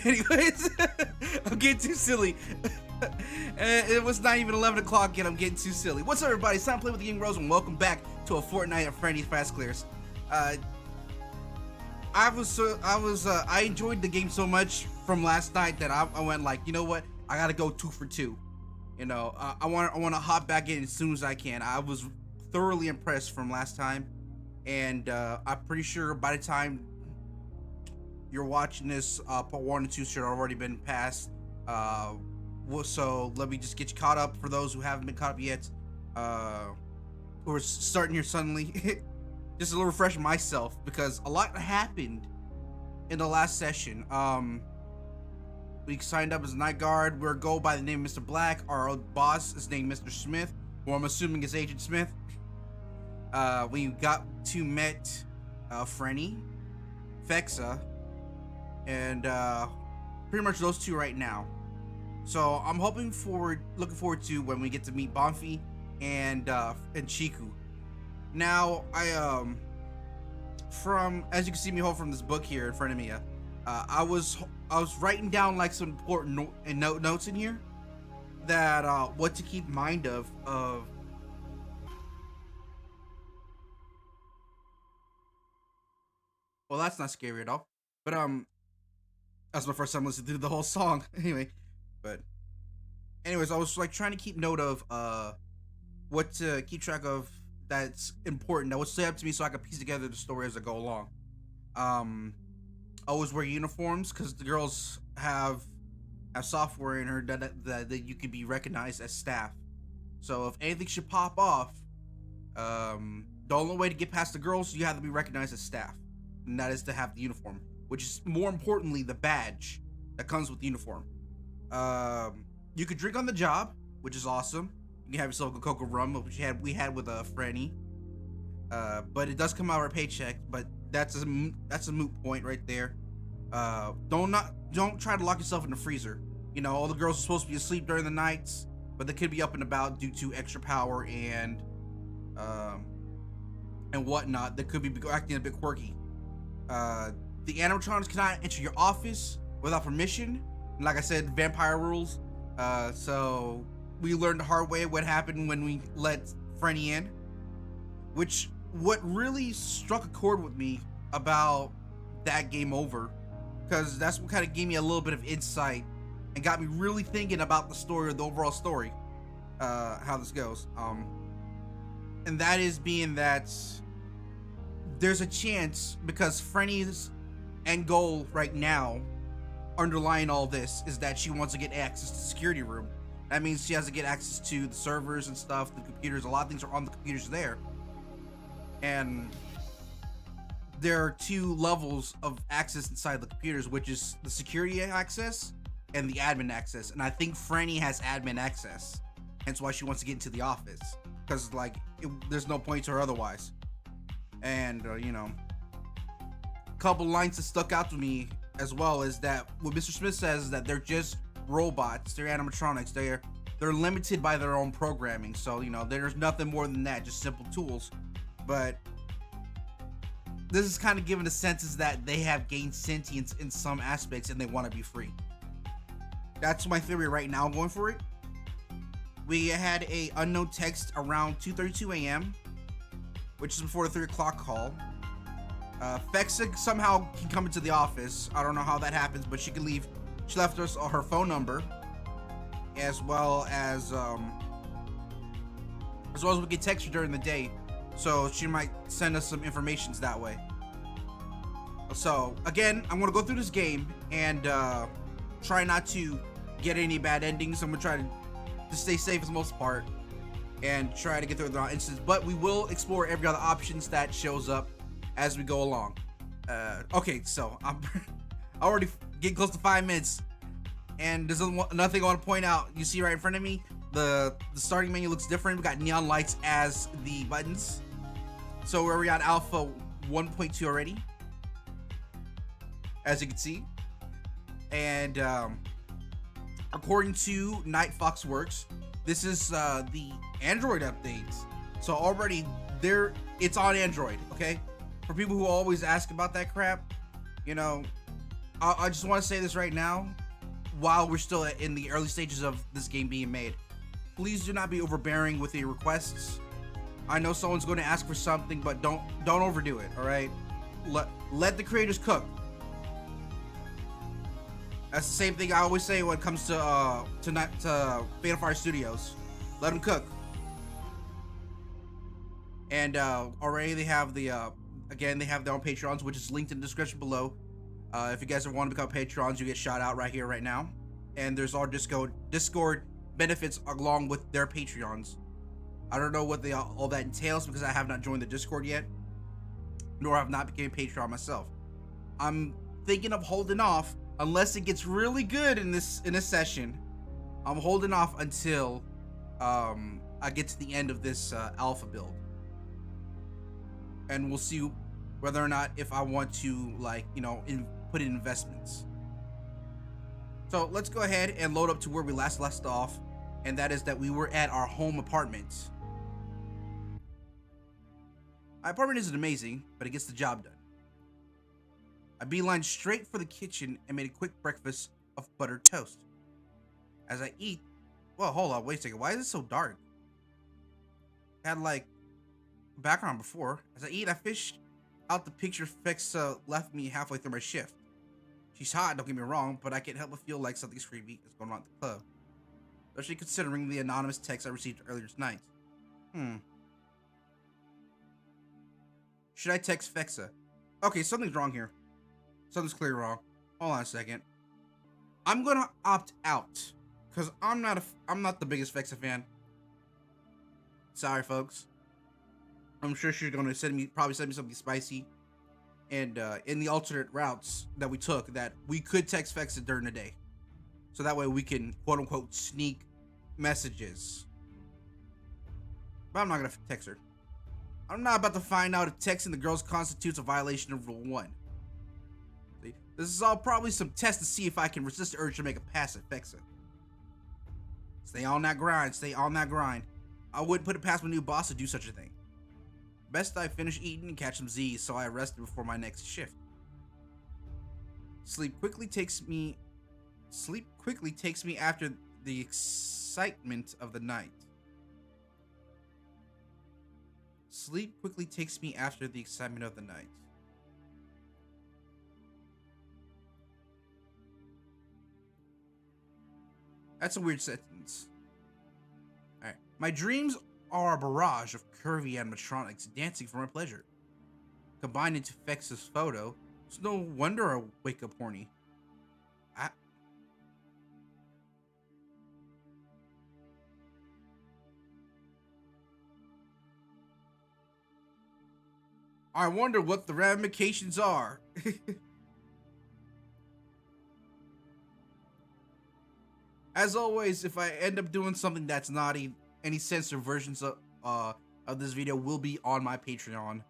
Anyways, I'm getting too silly. It was not even 11 o'clock yet. I'm getting too silly. What's up, everybody? It's time to play with TheGamingRose, and welcome back to a Fortnight of Frenni Fazclaires. I enjoyed the game so much from last night that I went like, you know what? I gotta go 2 for 2. You know, I want to hop back in as soon as I can. I was thoroughly impressed from last time, and I'm pretty sure by the time you're watching this, part 1 and 2 should have already been passed. So let me just get you caught up for those who haven't been caught up yet, who are starting here suddenly. Just a little refresh myself, because a lot happened in the last session. We signed up as a night guard. We're go by the name of Mr. Black. Our boss is named Mr. Smith, who I'm assuming is Agent Smith. We got to met Frenni, Fexa, and pretty much those two right now. So I'm looking forward to when we get to meet Bonfi and Chiku. Now from, as you can see me hold from this book here in front of me, I was writing down like some important notes in here that what to keep in mind of. Well, that's not scary at all. But that's my first time listening to the whole song. Anyways, I was like trying to keep note of what to keep track of that's important, that would stay up to me, so I could piece together the story as I go along. Always wear uniforms, because the girls have software in her that you can be recognized as staff. So if anything should pop off, the only way to get past the girls, you have to be recognized as staff, and that is to have the uniform, which is more importantly the badge that comes with the uniform. You could drink on the job, which is awesome. You can have yourself a Cocoa Rum, which we had with Frenni. But it does come out of our paycheck, but that's a moot point right there. Don't try to lock yourself in the freezer. You know, all the girls are supposed to be asleep during the nights, but they could be up and about due to extra power and whatnot. They could be acting a bit quirky. The animatronics cannot enter your office without permission. Like I said, vampire rules. So we learned the hard way what happened when we let Frenni in, what really struck a chord with me about that game over, because that's what kind of gave me a little bit of insight and got me really thinking about the story, or the overall story, how this goes. And that is being that there's a chance, because Frenni's end goal right now, underlying all this, is that she wants to get access to the security room. That means she has to get access to the servers and stuff, the computers. A lot of things are on the computers there. And there are 2 levels of access inside the computers, which is the security access and the admin access. And I think Frenni has admin access, hence why she wants to get into the office, because like there's no point to her otherwise. And you know, a couple lines that stuck out to me as well is that what Mr. Smith says is that they're just robots, they're animatronics, they're limited by their own programming. So you know, there's nothing more than that, just simple tools. But this is kind of giving the sense is that they have gained sentience in some aspects and they want to be free. That's my theory right now. I'm going for it. We had a unknown text around 2:32 a.m., which is before the 3 o'clock call. Fexa somehow can come into the office. I don't know how that happens, but she can leave. She left us her phone number, as well as we can text her during the day, so she might send us some informations that way. So again, I'm gonna go through this game and try not to get any bad endings. I'm gonna try to stay safe for the most part and try to get through the instance, but we will explore every other options that shows up as we go along. Okay, so I'm already getting close to 5 minutes, and there's another thing I want to point out. You see right in front of me, the starting menu looks different. We got neon lights as the buttons, so we're on alpha 1.2 already, as you can see. And according to Night Fox Works, this is the Android updates, so already it's on Android. Okay, for people who always ask about that crap, you know, I just want to say this right now, while we're still in the early stages of this game being made. Please do not be overbearing with your requests. I know someone's going to ask for something, but don't overdo it. All right, let the creators cook. That's the same thing I always say when it comes to Fatal Fire Studios. Let them cook. And already they have the again, they have their own Patreons, which is linked in the description below. If you guys want to become Patrons, you get shout out right here, right now. And there's our Discord benefits along with their Patreons. I don't know what all that entails because I have not joined the Discord yet, nor have not become a Patreon myself. I'm thinking of holding off unless it gets really good in this session. I'm holding off until I get to the end of this alpha build, and we'll see whether or not if I want to, like, you know, put in investments. So let's go ahead and load up to where we last left off, and that is that we were at our home apartment. My apartment isn't amazing, but it gets the job done. I beelined straight for the kitchen and made a quick breakfast of buttered toast. As I eat, well, hold on, wait a second. Why is it so dark? I had like background before. As I eat, I fished out the picture Fexa left me halfway through my shift. She's hot, don't get me wrong, but I can't help but feel like something creepy is going on at the club. Especially considering the anonymous text I received earlier tonight. Should I text Fexa? Okay, something's wrong here. Something's clearly wrong. Hold on a second. I'm gonna opt out because I'm not the biggest Fexa fan. Sorry, folks. I'm sure she's gonna probably send me something spicy. And in the alternate routes that we took, that we could text Fexa during the day, so that way we can quote unquote sneak messages. But I'm not gonna text her. I'm not about to find out if texting the girls constitutes a violation of Rule 1. See, this is all probably some test to see if I can resist the urge to make a pass at Fexa. Stay on that grind, stay on that grind. I wouldn't put it past my new boss to do such a thing. Best I finish eating and catch some Z's so I rested before my next shift. Sleep quickly takes me after the excitement of the night. Sleep quickly takes me after the excitement of the night. That's a weird sentence. Alright. My dreams are a barrage of curvy animatronics dancing for my pleasure. Combined into Fexa's photo, it's no wonder I wake up horny. I wonder what the ramifications are. As always, if I end up doing something that's naughty, any censored versions of this video will be on my Patreon.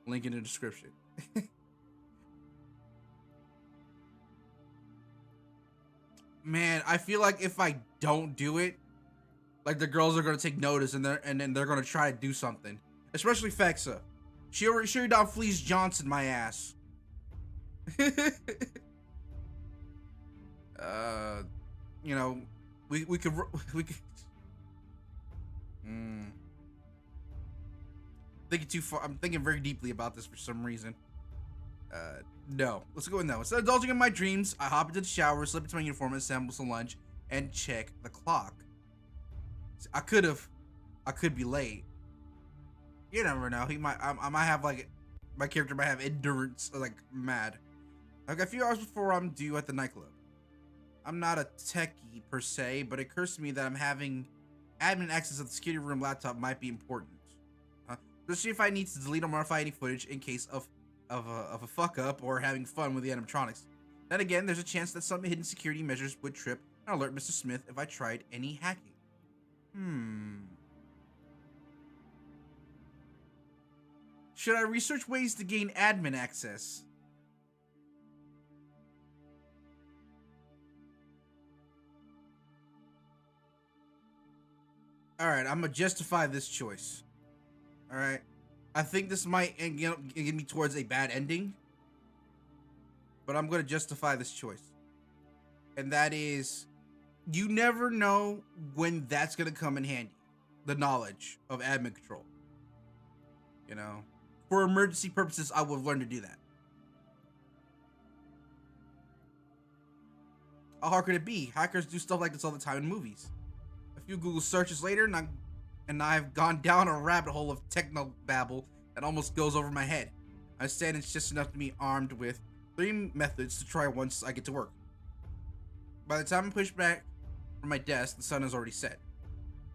Link in the description. Man, I feel like if I don't do it, like the girls are gonna take notice and then they're gonna try to do something. Especially Fexa. She already down Fleece Johnson my ass. You know, we could. Thinking too far. I'm thinking very deeply about this for some reason. No. Let's go with no. Instead of indulging in my dreams, I hop into the shower, slip into my uniform, assemble some lunch, and check the clock. I could be late. You never know. I might have like, my character might have endurance, like mad. Like a few hours before I'm due at the nightclub. I'm not a techie per se, but it occurs to me that I'm having admin access of the security room laptop might be important. Especially if I need to delete or modify any footage in case of a fuck up or having fun with the animatronics. Then again, there's a chance that some hidden security measures would trip and alert Mr. Smith if I tried any hacking. Should I research ways to gain admin access? Alright, I'm gonna justify this choice. Alright. I think this might get me towards a bad ending. but I'm going to justify this choice. And that is, you never know when that's going to come in handy. The knowledge of admin control. You know, for emergency purposes, I would have learned to do that. How hard could it be? Hackers do stuff like this all the time in movies. A few Google searches later, and I've gone down a rabbit hole of techno babble that almost goes over my head. I understand it's just enough to be armed with 3 methods to try once I get to work. By the time I push back from my desk, the sun has already set.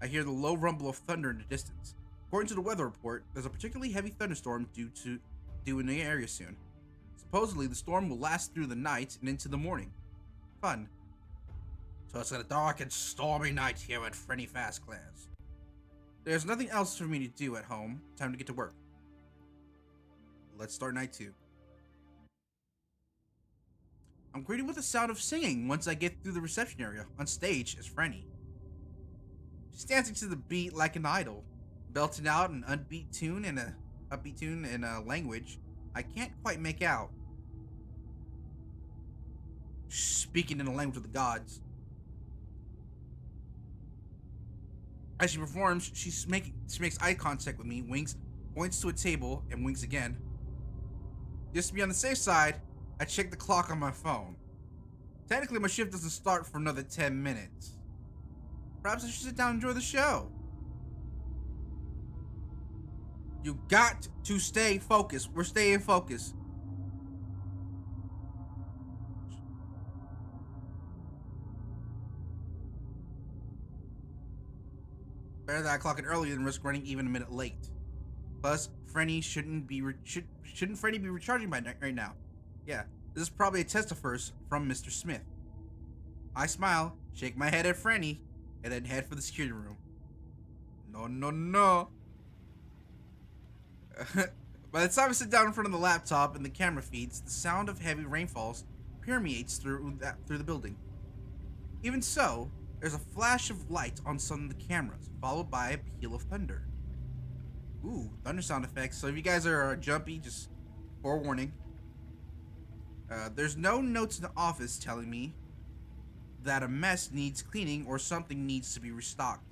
I hear the low rumble of thunder in the distance. According to the weather report, there's a particularly heavy thunderstorm due in the area soon. Supposedly, the storm will last through the night and into the morning. Fun. So it's a dark and stormy night here at Frenni Fazclaire. There's nothing else for me to do at home. Time to get to work. Let's start night 2. I'm greeted with the sound of singing once I get through the reception area. On stage is Frenni. She's dancing to the beat like an idol, belting out an upbeat tune in a language I can't quite make out. Speaking in the language of the gods. As she performs, she makes eye contact with me, winks, points to a table, and winks again. Just to be on the safe side, I check the clock on my phone. Technically, my shift doesn't start for another 10 minutes. Perhaps I should sit down and enjoy the show. You got to stay focused. We're staying focused. Better that I clock it earlier than risk running even a minute late. Plus, Frenni shouldn't Frenni be recharging right now? Yeah, this is probably a test of hers from Mr. Smith. I smile, shake my head at Frenni, and then head for the security room. No. By the time I sit down in front of the laptop and the camera feeds, the sound of heavy rainfalls permeates through the building. Even so, there's a flash of light on some of the cameras, followed by a peal of thunder. Ooh, thunder sound effects. So if you guys are jumpy, just forewarning. There's no notes in the office telling me that a mess needs cleaning or something needs to be restocked.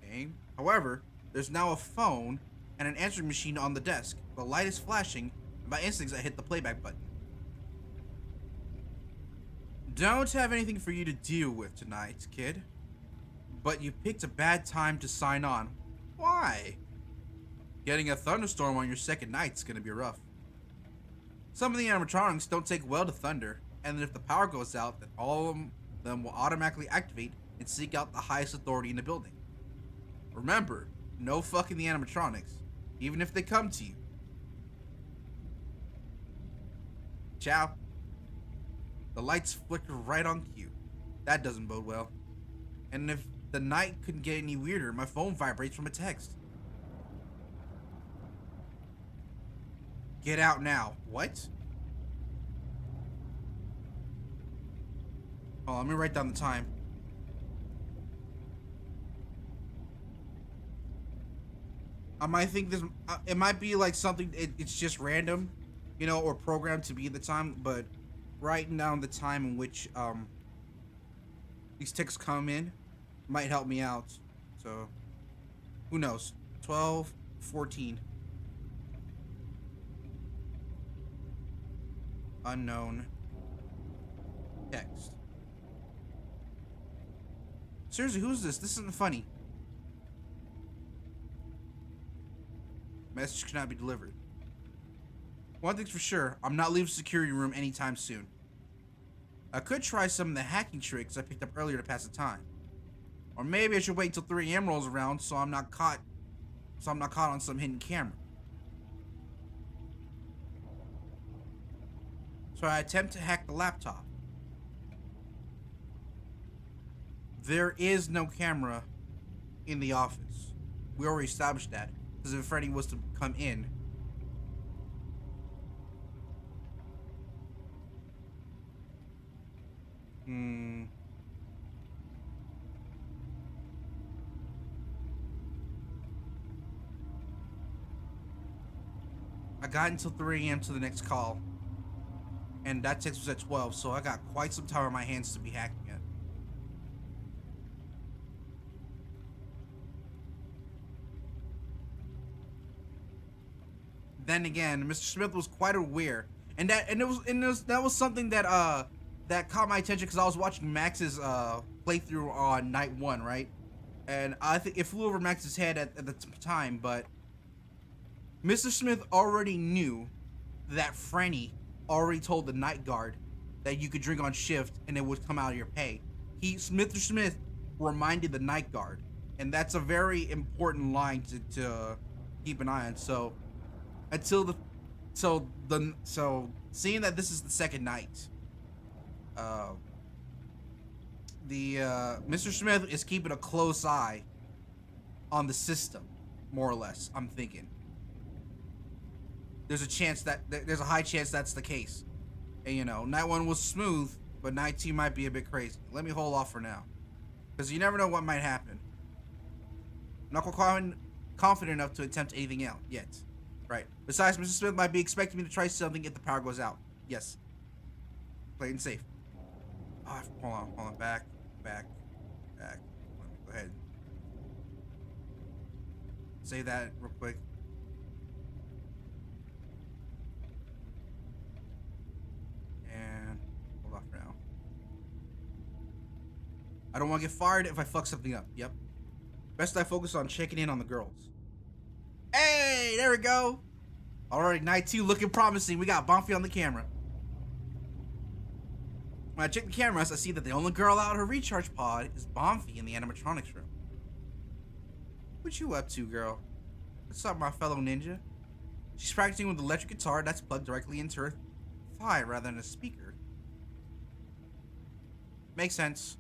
Okay. However, there's now a phone and an answering machine on the desk. The light is flashing, and by instincts I hit the playback button. Don't have anything for you to deal with tonight, kid. But you picked a bad time to sign on. Why? Getting a thunderstorm on your second night's gonna be rough. Some of the animatronics don't take well to thunder, and if the power goes out, then all of them will automatically activate and seek out the highest authority in the building. Remember, no fucking the animatronics, even if they come to you. Ciao. The lights flicker right on cue. That doesn't bode well. And if the night couldn't get any weirder, my phone vibrates from a text. Get out now. What? Oh, let me write down the time. I might think this, it might be like something, it's just random, you know, or programmed to be the time, but writing down the time in which these texts come in might help me out. So, who knows? 12:14. Unknown text. Seriously, who's this? This isn't funny. Message cannot be delivered. One thing's for sure, I'm not leaving the security room anytime soon. I could try some of the hacking tricks I picked up earlier to pass the time. Or maybe I should wait until 3 AM rolls around so I'm not caught on some hidden camera. So I attempt to hack the laptop. There is no camera in the office. We already established that. Because if Freddy was to come in, I got until 3 AM to the next call. and that text was at 12, so I got quite some time on my hands to be hacking it. Then again, Mr. Smith was quite aware, and that was something that that caught my attention because I was watching Max's playthrough on night 1, right? And I think it flew over Max's head at the time, but Mr. Smith already knew that Frenni already told the night guard that you could drink on shift and it would come out of your pay. Mr. Smith reminded the night guard, and that's a very important line to keep an eye on. So seeing that this is the second night, Mr. Smith is keeping a close eye on the system, more or less. I'm thinking there's a high chance that's the case. And you know, night 1 was smooth, but night 2 might be a bit crazy. Let me hold off for now, because you never know what might happen. I'm not quite confident enough to attempt anything else yet. Right. Besides, Mr. Smith might be expecting me to try something if the power goes out. Yes. Playing safe. Oh, hold on. Back. Let me go ahead. Say that real quick. And hold off for now. I don't want to get fired if I fuck something up. Yep. Best I focus on checking in on the girls. Hey, there we go. Alright, night 2 looking promising. We got Bonfi on the camera. When I check the cameras, I see that the only girl out of her recharge pod is Bonfi in the animatronics room. What you up to, girl? What's up, my fellow ninja? She's practicing with the electric guitar that's plugged directly into her thigh rather than a speaker. Makes sense.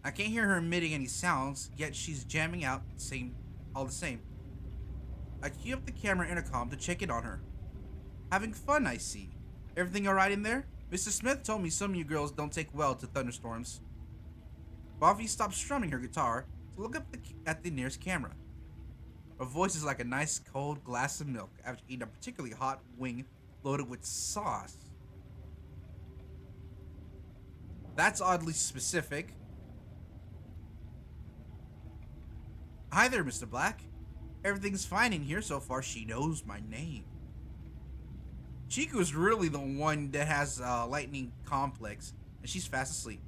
I can't hear her emitting any sounds, yet she's jamming out all the same. I cue up the camera intercom to check in on her. Having fun, I see. Everything alright in there? Mr. Smith told me some of you girls don't take well to thunderstorms. Bonfi stopped strumming her guitar to look up at the nearest camera. Her voice is like a nice cold glass of milk after eating a particularly hot wing loaded with sauce. That's oddly specific. Hi there, Mr. Black. Everything's fine in here so far. She knows my name. Chiku's really the one that has lightning complex, and she's fast asleep.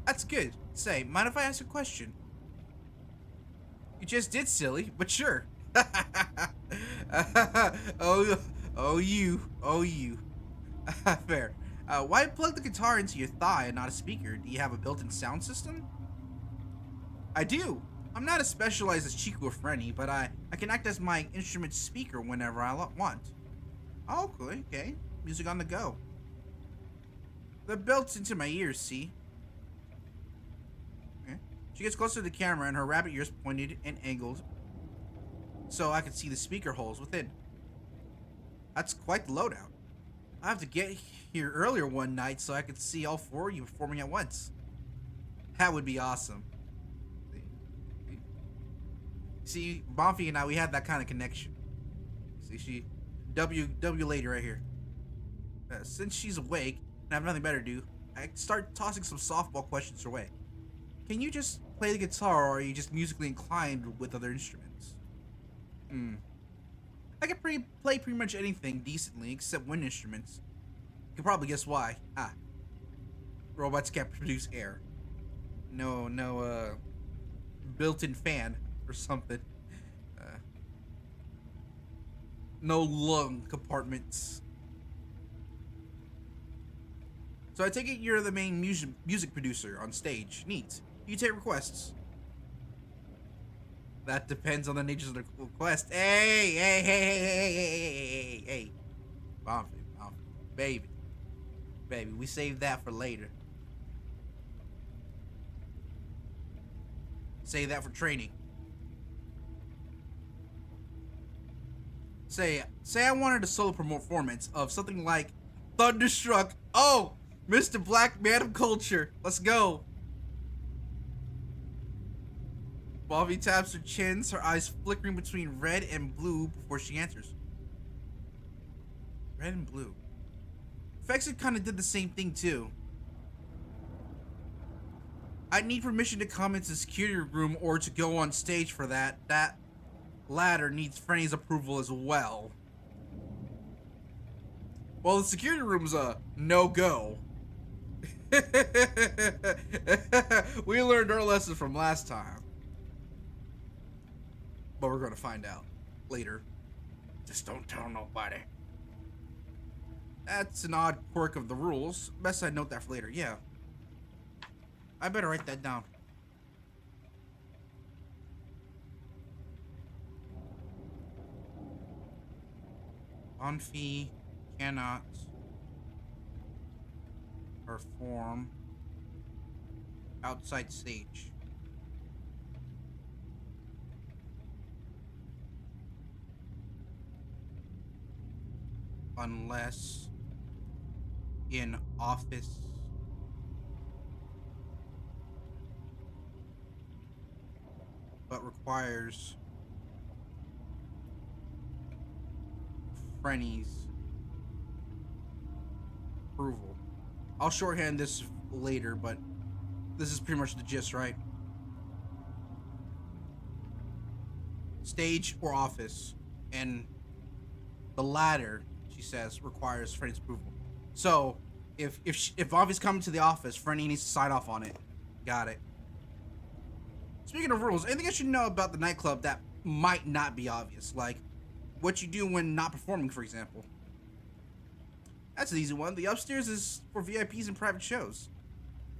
That's good. Say, mind if I ask a question? You just did, silly, but sure. oh you. Fair. Why plug the guitar into your thigh and not a speaker? Do you have a built-in sound system? I do. I'm not as specialized as Chiku or Frenni, but I can act as my instrument speaker whenever I want. Oh, okay. Music on the go. They're built into my ears, see? Okay. She gets closer to the camera and her rabbit ears pointed and angled so I could see the speaker holes within. That's quite the loadout. I have to get here earlier one night so I could see all 4 of you performing at once. That would be awesome. See, Bonfi and I, we had that kind of connection. See, W lady right here. Since she's awake and I have nothing better to do, I start tossing some softball questions her way. Can you just play the guitar, or are you just musically inclined with other instruments? I can play pretty much anything decently except wind instruments. You can probably guess why. Robots can't produce air. No built-in fan or something. No lung compartments. So I take it you're the main music producer on stage. Neat. You take requests. That depends on the nature of the request. Hey. Bonfi. Baby, we saved that for later. Save that for training. Say I wanted a solo performance of something like Thunderstruck. Oh, Mr. Black, man of culture. Let's go. Bobby taps her chins, her eyes flickering between red and blue before she answers. Red and blue. Fexit kind of did the same thing too. I need permission to come into the security room or to go on stage for that. That latter needs Frenni's approval as well. Well, the security room's a no-go. We learned our lesson from last time. But we're gonna find out later. Just don't tell nobody. That's an odd quirk of the rules. Best I note that for later. Yeah. I better write that down. Bonfi cannot perform outside stage. Unless in office but requires Frenni's approval. I'll shorthand this later, but this is pretty much the gist, right? Stage or office, and the latter, she says, requires Frenni's approval. So if Bobby's coming to the office, Frenni needs to sign off on it. Got it. Speaking of rules, anything I should know about the nightclub that might not be obvious, like what you do when not performing, for example. That's an easy one. The upstairs is for VIPs and private shows.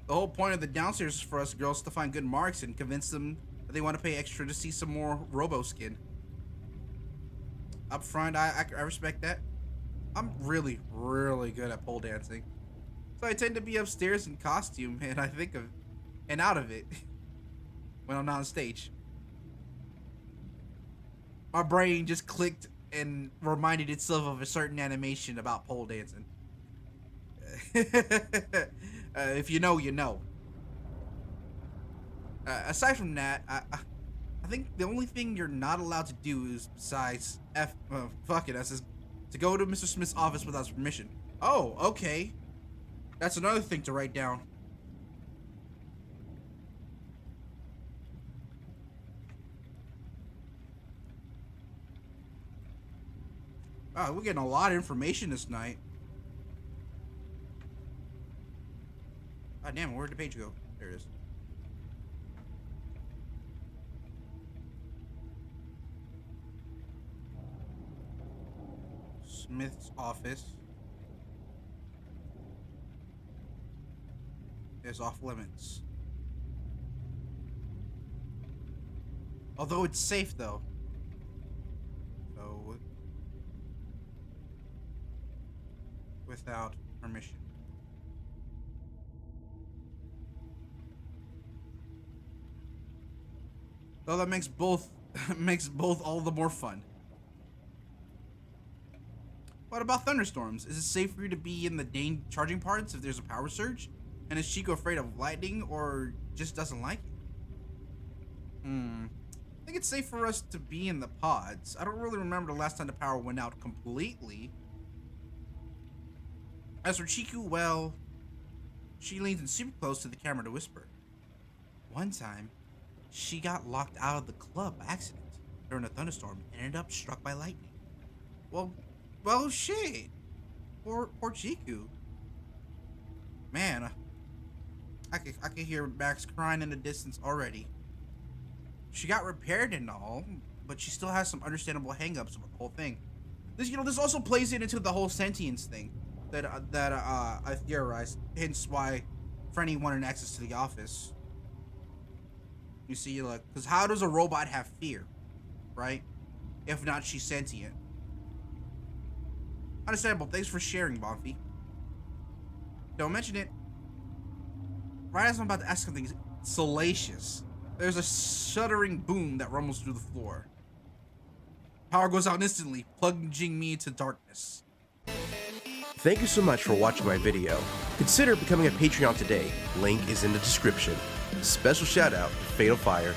The whole point of the downstairs is for us girls to find good marks and convince them that they want to pay extra to see some more Robo skin. Up front, I respect that. I'm really, really good at pole dancing. So I tend to be upstairs in costume, and I think of and out of it when I'm not on stage. My brain just clicked and reminded itself of a certain animation about pole dancing. If you know, you know. Aside from that, I think the only thing you're not allowed to do is besides to go to Mr. Smith's office without his permission. Oh, okay. That's another thing to write down. Wow, we're getting a lot of information this night. Ah, damn, where'd the page go? There it is. Smith's office is off limits. Although it's safe though. So without permission. Though that makes both all the more fun. What about thunderstorms? Is it safe for you to be in the charging parts if there's a power surge? And is Chico afraid of lightning or just doesn't like it? I think it's safe for us to be in the pods. I don't really remember the last time the power went out completely. As for Chiku, well, she leans in super close to the camera to whisper. One time, she got locked out of the club by accident during a thunderstorm and ended up struck by lightning. Well, shit. Poor Chiku. Man, I can hear Max crying in the distance already. She got repaired and all, but she still has some understandable hang-ups with the whole thing. This also plays into the whole sentience thing that I theorized. Hence why Frenni wanted access to the office. You see, like, because how does a robot have fear, right? If not, she's sentient. Understandable. Thanks for sharing, Bonfi. Don't mention it. Right as I'm about to ask something salacious, there's a shuddering boom that rumbles through the floor. Power goes out instantly, plunging me into darkness. Thank you so much for watching my video. Consider becoming a Patreon today. Link is in the description. Special shout out to Fatal Fire.